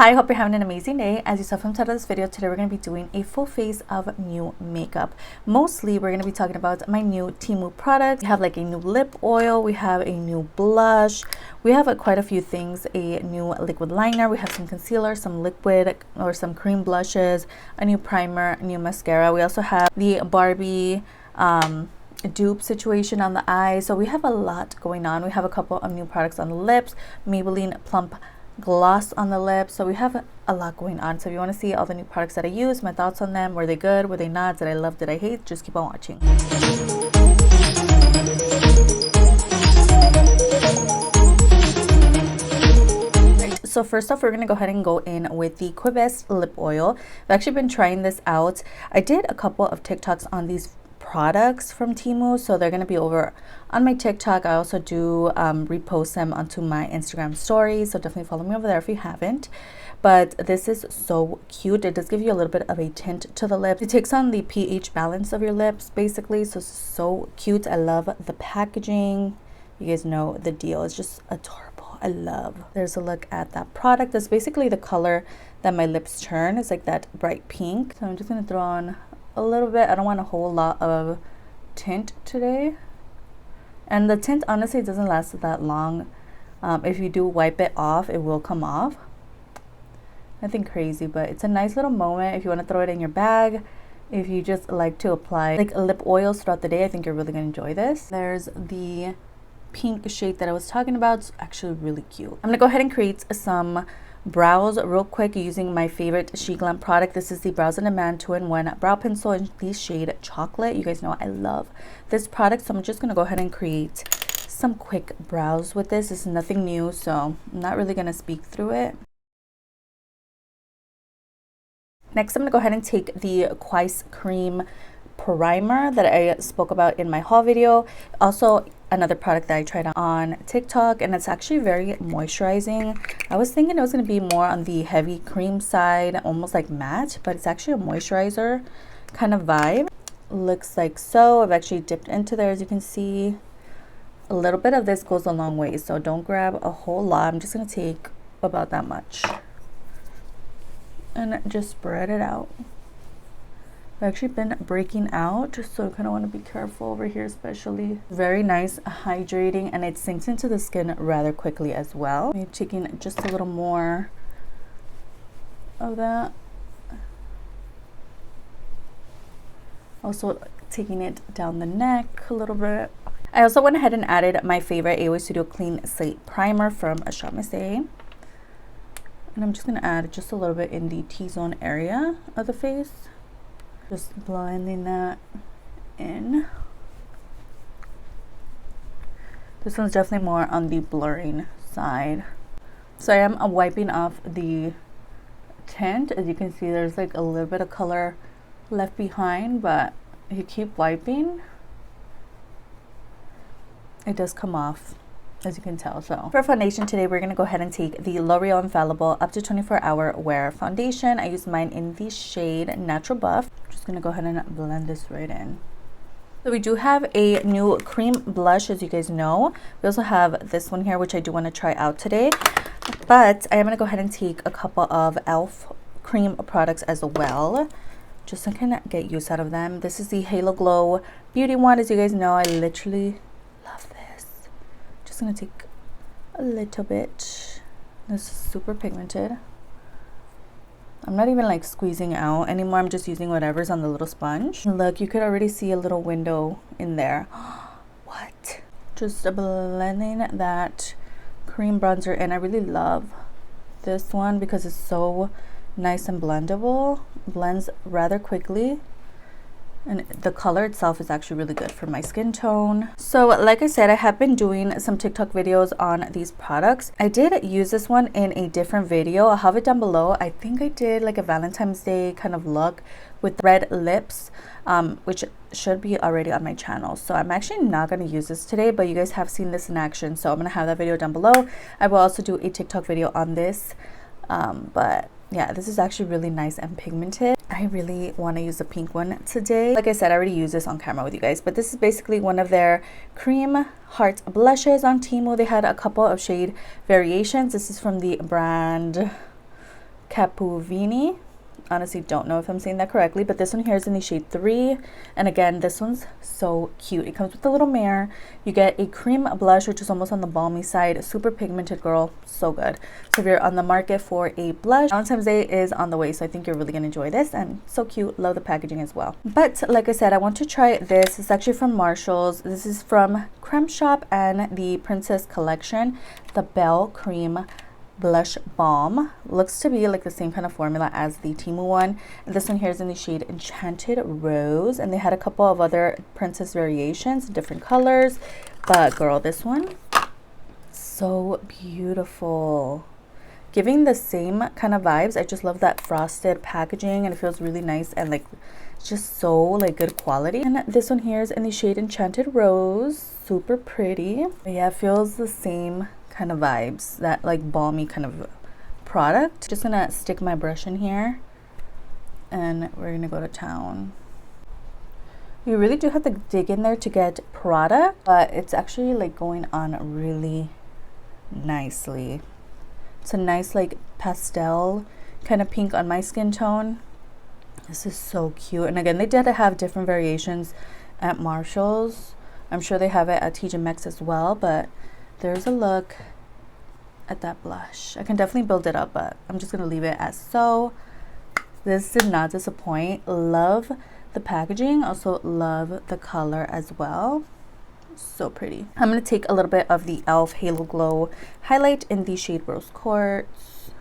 Hi, hope you're having an amazing day. As you saw from the title of this video, today we're going to be doing a full face of new makeup. Mostly we're going to be talking about my new Temu product. We have like a new lip oil, we have a new blush, we have quite a few things, a new liquid liner, we have some concealer, some liquid or some cream blushes, a new primer, a new mascara. We also have the Barbie dupe situation on the eyes. So we have a lot going on. We have a couple of new products on the lips, Maybelline Plump gloss on the lips. So we have a lot going on. So if you want to see all the new products that I use, my thoughts on them, were they good, were they not, did I love, did I hate, just keep on watching. Right, so first off, we're going to go ahead and go in with the QUISE lip oil. I've actually been trying this out. I did a couple of TikToks on these products from Temu, so they're going to be over on my TikTok. I also do repost them onto my Instagram stories, so definitely follow me over there if you haven't. But this is so cute. It does give you a little bit of a tint to the lips. It takes on the pH balance of your lips basically, so cute. I love the packaging. You guys know the deal. It's just adorable. I love. There's a look at that product. That's basically the color that my lips turn. It's like that bright pink. So I'm just going to throw on a little bit. I don't want a whole lot of tint today, and the tint honestly doesn't last that long. If you do wipe it off, it will come off. Nothing crazy, but it's a nice little moment if you want to throw it in your bag. If you just like to apply like lip oils throughout the day, I think you're really going to enjoy this. There's the pink shade that I was talking about. It's actually really cute. I'm gonna go ahead and create some brows real quick using my favorite SHEGLAM product. This is the Brows on Demand 2-in-1 brow pencil in the shade Chocolate. You guys know I love this product, so I'm just gonna go ahead and create some quick brows with this. This is nothing new, so I'm not really gonna speak through it. Next, I'm gonna go ahead and take the QUISE CREAM primer that I spoke about in my haul video. Also, another product that I tried on TikTok, and it's actually very moisturizing. I was thinking it was going to be more on the heavy cream side, almost like matte, but it's actually a moisturizer kind of vibe. Looks like so. I've actually dipped into there, as you can see. A little bit of this goes a long way, so don't grab a whole lot. I'm just going to take about that much and just spread it out. I've actually been breaking out, so I kind of want to be careful over here especially. Very nice, hydrating, and it sinks into the skin rather quickly as well. I'm taking just a little more of that. Also taking it down the neck a little bit. I also went ahead and added my favorite AOA Studio Clean Slate Primer from Mascara. And I'm just going to add just a little bit in the T-zone area of the face. Just blending that in. This one's definitely more on the blurring side. So I am wiping off the tint. As you can see, there's like a little bit of color left behind, but if you keep wiping, it does come off, as you can tell. So for foundation today, we're going to go ahead and take the L'Oreal Infallible Up to 24-Hour Wear Foundation. I use mine in the shade Natural Buff. Just going to go ahead and blend this right in. So we do have a new cream blush, as you guys know. We also have this one here, which I do want to try out today. But I am going to go ahead and take a couple of e.l.f. cream products as well, just so I can get use out of them. This is the Halo Glow Beauty one. As you guys know, I literally love this. Just going to take a little bit. This is super pigmented. I'm not even like squeezing out anymore. I'm just using whatever's on the little sponge. Look, you could already see a little window in there. What? Just blending that cream bronzer in. I really love this one because it's so nice and blendable. Blends rather quickly. And the color itself is actually really good for my skin tone. So like I said, I have been doing some TikTok videos on these products. I did use this one in a different video. I'll have it down below. I think I did like a Valentine's Day kind of look with red lips, which should be already on my channel. So I'm actually not going to use this today, but you guys have seen this in action, so I'm going to have that video down below. I will also do a TikTok video on this, but yeah, this is actually really nice and pigmented. I really want to use the pink one today. Like I said, I already used this on camera with you guys, but this is basically one of their cream heart blushes on Temu. They had a couple of shade variations. This is from the brand Capuvini. Honestly, don't know if I'm saying that correctly, but this one here is in the shade 3. And again, this one's so cute. It comes with a little mirror. You get a cream blush, which is almost on the balmy side. Super pigmented, girl. So good. So if you're on the market for a blush, Valentine's Day is on the way, so I think you're really going to enjoy this. And so cute. Love the packaging as well. But like I said, I want to try this. It's actually from Marshall's. This is from Creme Shop and the Princess Collection. The Belle Cream Blush Balm. Looks to be like the same kind of formula as the Temu one. And this one here is in the shade Enchanted Rose. And they had a couple of other princess variations, different colors. But girl, this one, so beautiful. Giving the same kind of vibes. I just love that frosted packaging, and it feels really nice and like just so like good quality. And this one here is in the shade Enchanted Rose. Super pretty. But yeah, it feels the same kind of vibes, that like balmy kind of product. Just gonna stick my brush in here and we're gonna go to town. You really do have to dig in there to get product, but it's actually like going on really nicely. It's a nice like pastel kind of pink on my skin tone. This is so cute. And again, they did have different variations at Marshall's. I'm sure they have it at TJ Maxx as well, but there's a look at that blush. I can definitely build it up, but I'm just gonna leave it as so. This did not disappoint. Love the packaging, also love the color as well. So pretty. I'm gonna take a little bit of the e.l.f. Halo Glow highlight in the shade Rose Quartz.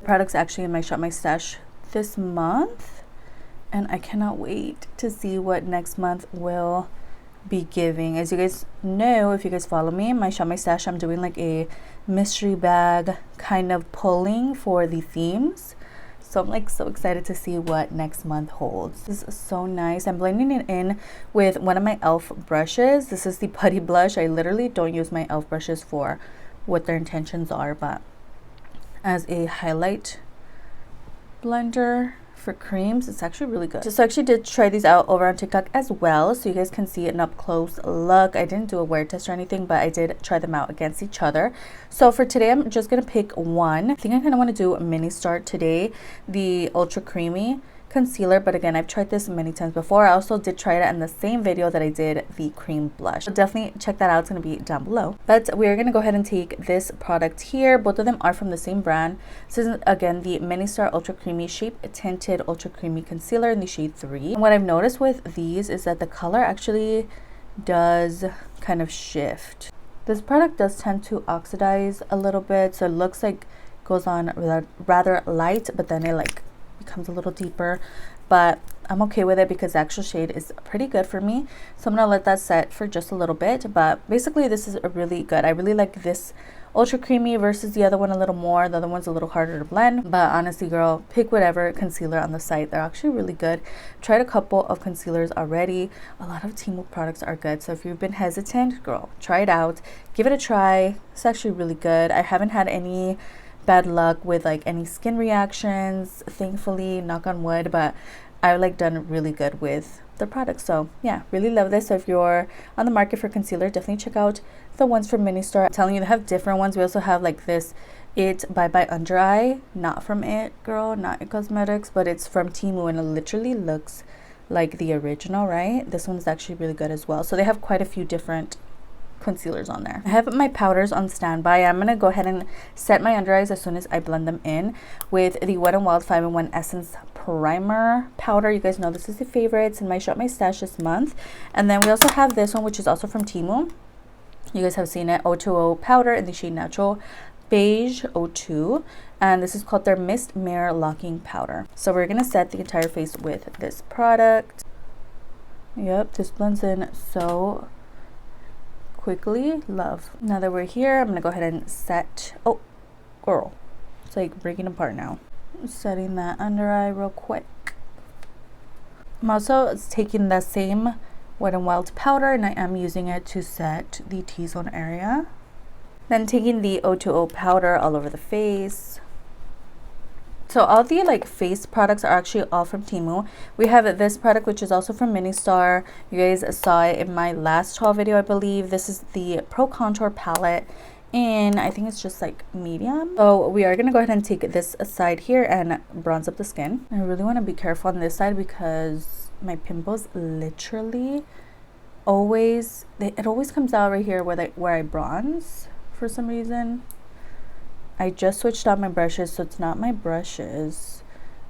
The product's actually in my Shop My Stash this month, and I cannot wait to see what next month will be giving. As you guys know, if you guys follow me in my Shop My Stash, I'm doing like a mystery bag kind of pulling for the themes. So I'm like so excited to see what next month holds. This is so nice. I'm blending it in with one of my e.l.f. brushes. This is the Putty Blush. I literally don't use my e.l.f. brushes for what their intentions are, but as a highlight blender for creams, it's actually really good. So I actually did try these out over on TikTok as well, so you guys can see an up close look. I didn't do a wear test or anything, but I did try them out against each other. So for today, I'm just gonna pick one. I think I kind of want to do a MINISTAR today, the Ultra Creamy Concealer, but again, I've tried this many times before. I also did try it in the same video that I did the cream blush. So definitely check that out. It's going to be down below. But we're going to go ahead and take this product here. Both of them are from the same brand. This is again the MINISTAR Ultra Creamy Shape Tinted Ultra Creamy Concealer in the shade 3. And what I've noticed with these is that the color actually does kind of shift. This product does tend to oxidize a little bit, so it looks like it goes on rather light, but then it like becomes a little deeper, but I'm okay with it because the actual shade is pretty good for me. So I'm gonna let that set for just a little bit, but basically this is a really good. I really like this Ultra Creamy versus the other one a little more. The other one's a little harder to blend, but honestly, girl, pick whatever concealer on the site. They're actually really good. Tried a couple of concealers already. A lot of Temu products are good, so if you've been hesitant, girl, try it out. Give it a try. It's actually really good. I haven't had any bad luck with like any skin reactions, thankfully, knock on wood, but I've like done really good with the product. So yeah, really love this. So if you're on the market for concealer, definitely check out the ones from MINISTAR. I'm telling you, they have different ones. We also have like this It Bye Under Eye, not from It, girl, not It Cosmetics, but it's from Temu, and it literally looks like the original, right? This one's actually really good as well. So they have quite a few different concealers on there. I have my powders on standby. I'm gonna go ahead and set my under eyes as soon as I blend them in with the Wet n Wild 5-in-1 Essence Primer powder. You guys know this is the favorites in my Shop My Stash this month. And then we also have this one, which is also from Temu. You guys have seen it, O.TWO.O powder in the shade Natural Beige 02, and this is called their Mist Mirror Locking Powder. So we're gonna set the entire face with this product. Yep, this blends in so quickly. Love. Now that we're here, I'm gonna go ahead and set, oh girl, it's like breaking apart now. Setting that under eye real quick. I'm also taking the same Wet n Wild powder, and I am using it to set the T-zone area. Then taking the O.TWO.O powder all over the face. So all the like face products are actually all from Temu. We have this product, which is also from MINISTAR. You guys saw it in my last haul video, I believe. This is the Pro Contour palette in, I think it's just like medium. So we are gonna go ahead and take this aside here and bronze up the skin. I really want to be careful on this side because my pimples literally always, it always comes out right here where I bronze for some reason. I just switched out my brushes, so it's not my brushes,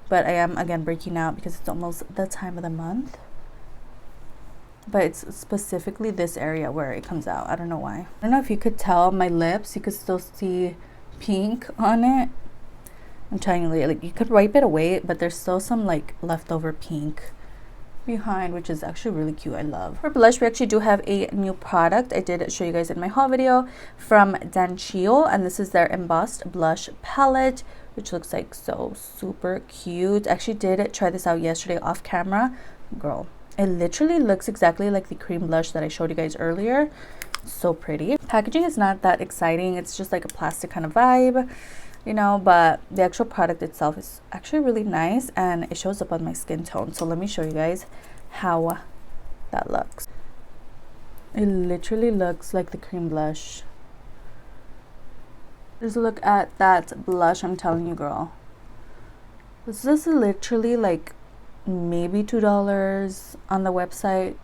but I am again breaking out because it's almost the time of the month. But it's specifically this area where it comes out. I don't know why. I don't know if you could tell my lips, you could still see pink on it. I'm telling you, like you could wipe it away, but there's still some like leftover pink behind, which is actually really cute. I love. For blush, we actually do have a new product. I did show you guys in my haul video from DANCHEL, and this is their embossed blush palette, which looks like so super cute. I actually did try this out yesterday off camera. Girl, it literally looks exactly like the cream blush that I showed you guys earlier. So pretty. Packaging is not that exciting. It's just like a plastic kind of vibe, you know, but the actual product itself is actually really nice and it shows up on my skin tone. So let me show you guys how that looks. It literally looks like the cream blush. Just look at that blush. I'm telling you, girl, this is literally like maybe $2 on the website,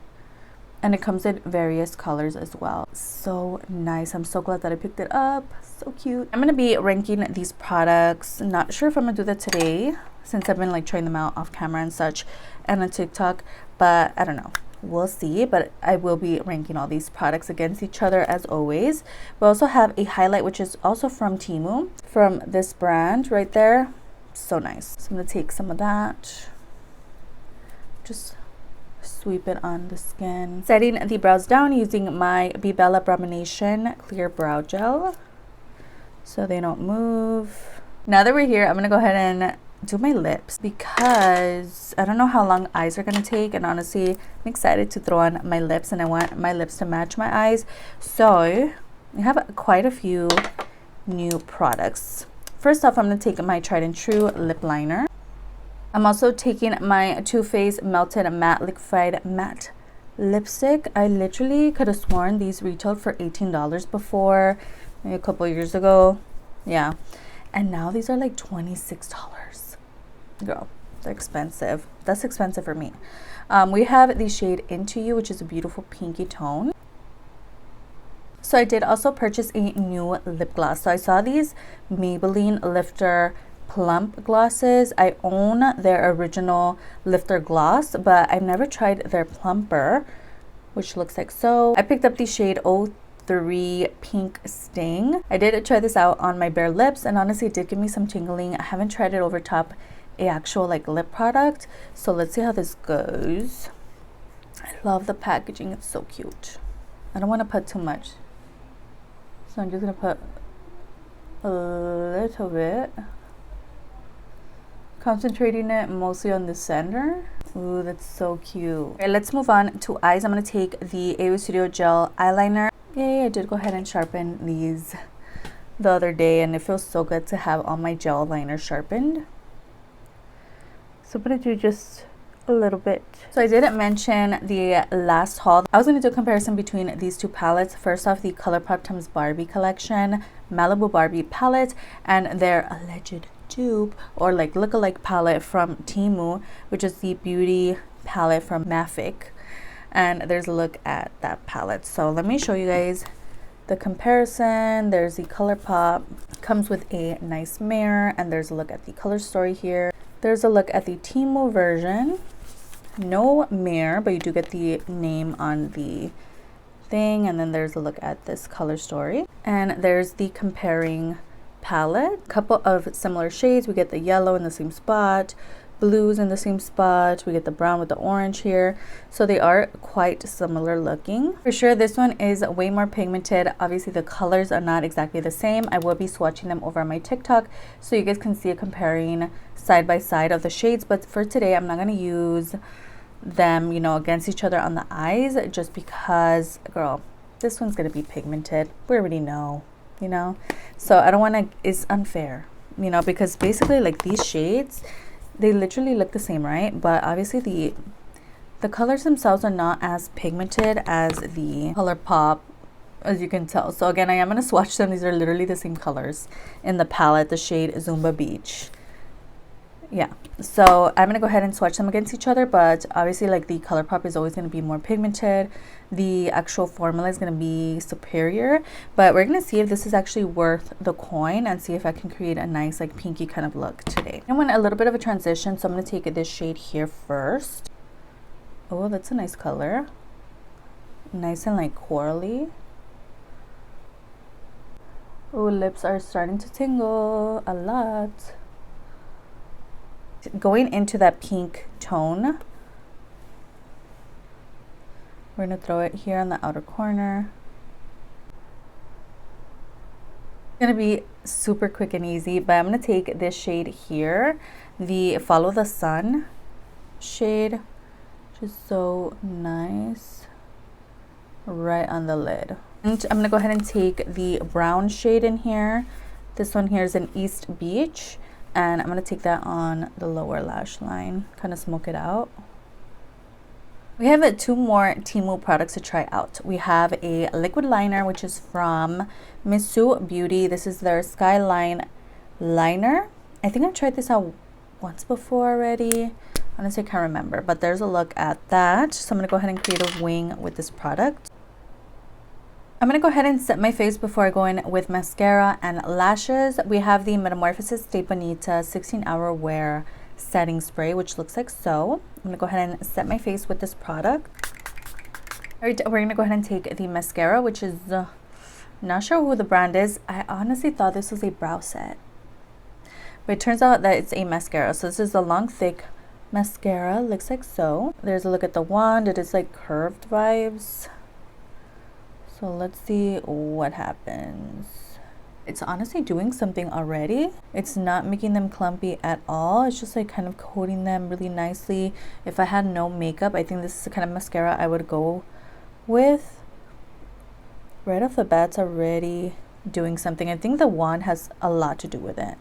and it comes in various colors as well. So nice. I'm so glad that I picked it up. So cute. I'm gonna be ranking these products. Not sure if I'm gonna do that today since I've been like trying them out off camera and such and on TikTok, but I don't know, we'll see. But I will be ranking all these products against each other as always. We also have a highlight which is also from Temu, from this brand right there. So nice. So I'm gonna take some of that, just sweep it on the skin. Setting the brows down using my BeBella browmination clear brow gel so they don't move. Now that we're here, I'm gonna go ahead and do my lips because I don't know how long eyes are gonna take, and honestly I'm excited to throw on my lips and I want my lips to match my eyes. So we have quite a few new products. First off, I'm gonna take my tried and true lip liner. I'm also taking my Too Faced Melted Matte Liquefied Matte Lipstick. I literally could have sworn these retailed for $18 before, maybe a couple years ago. Yeah. And now these are like $26. Girl, they're expensive. That's expensive for me. We have the shade Into You, which is a beautiful pinky tone. So I did also purchase a new lip gloss. So I saw these Maybelline Lifter Plump glosses. I own their original Lifter gloss, but I've never tried their plumper, which looks like so. I picked up the shade O.TWO.O Pink Sting. I did try this out on my bare lips, and honestly it did give me some tingling. I haven't tried it over top a actual like lip product, so let's see how this goes. I love the packaging. It's so cute. I don't want to put too much, so I'm just gonna put a little bit, concentrating it mostly on the center. Ooh, that's so cute. Okay, let's move on to eyes. I'm going to take the AO Studio Gel eyeliner. Yay, I did go ahead and sharpen these the other day, and it feels so good to have all my gel liner sharpened. So I'm going to do just a little bit. So I didn't mention the last haul. I was going to do a comparison between these two palettes. First off, the ColourPop Times Barbie collection Malibu Barbie palette, and their alleged dupe or like look-alike palette from Temu, which is the beauty palette from Mafic. And there's a look at that palette. So let me show you guys the comparison. There's the ColourPop, comes with a nice mirror, and there's a look at the color story here. There's a look at the Temu version, no mirror, but you do get the name on the thing. And then there's a look at this color story, and there's the comparing palette. Couple of similar shades. We get the yellow in the same spot, blues in the same spot, we get the brown with the orange here, so they are quite similar looking. For sure this one is way more pigmented. Obviously the colors are not exactly the same. I will be swatching them over on my TikTok so you guys can see a comparing side by side of the shades, but for today I'm not going to use them, you know, against each other on the eyes, just because, girl, this one's going to be pigmented. We already know, you know, so I don't want to, it's unfair, you know, because basically like these shades, they literally look the same, right? But obviously the colors themselves are not as pigmented as the ColourPop as you can tell. So again, I am going to swatch them. These are literally the same colors in the palette, the shade Zumba Beach. Yeah, so I'm gonna go ahead and swatch them against each other, but obviously like the ColourPop is always gonna be more pigmented. The actual formula is gonna be superior, but we're gonna see if this is actually worth the coin and see if I can create a nice like pinky kind of look today. I want a little bit of a transition, so I'm gonna take this shade here first. Oh, that's a nice color. Nice and like corally. Oh, lips are starting to tingle a lot. Going into that pink tone, we're going to throw it here on the outer corner. It's going to be super quick and easy, but I'm going to take this shade here, the Follow the Sun shade, which is so nice, right on the lid. And I'm going to go ahead and take the brown shade in here. This one here is an East Beach. And I'm going to take that on the lower lash line, kind of smoke it out. We have 2 more Temu products to try out. We have a liquid liner, which is from Misu Beauty. This is their Skyline liner. I think I've tried this out once before already. Honestly, I can't remember, but there's a look at that. So I'm going to go ahead and create a wing with this product. I'm going to go ahead and set my face before I go in with mascara and lashes. We have the Metamorphosis Stay Bonita 16-hour wear setting spray, which looks like so. I'm going to go ahead and set my face with this product. All right, we're going to go ahead and take the mascara, which is not sure who the brand is. I honestly thought this was a brow set, but it turns out that it's a mascara. So this is a long, thick mascara. Looks like so. There's a look at the wand. It is like curved vibes. So let's see what happens. It's honestly doing something already. It's not making them clumpy at all. It's just like kind of coating them really nicely. If I had no makeup, I think this is the kind of mascara I would go with. Right off the bat, it's already doing something. I think the wand has a lot to do with it.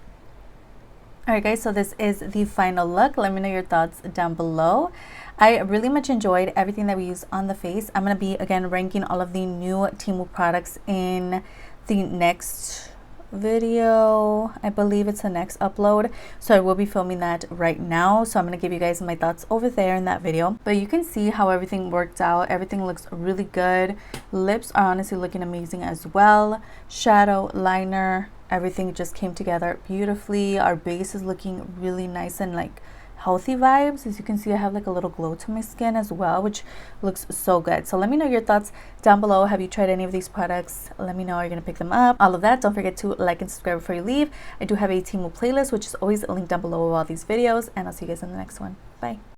Alright guys, so this is the final look. Let me know your thoughts down below. I really much enjoyed everything that we used on the face. I'm going to be again ranking all of the new Temu products in the next video. I believe it's the next upload, so I will be filming that right now. So I'm going to give you guys my thoughts over there in that video. But you can see how everything worked out. Everything looks really good. Lips are honestly looking amazing as well. Shadow, liner, everything just came together beautifully. Our base is looking really nice and like healthy vibes. As you can see, I have like a little glow to my skin as well, which looks so good. So let me know your thoughts down below. Have you tried any of these products? Let me know. Are you gonna pick them up? All of that. Don't forget to like and subscribe before you leave. I do have a Temu playlist, which is always linked down below with all these videos, and I'll see you guys in the next one. Bye.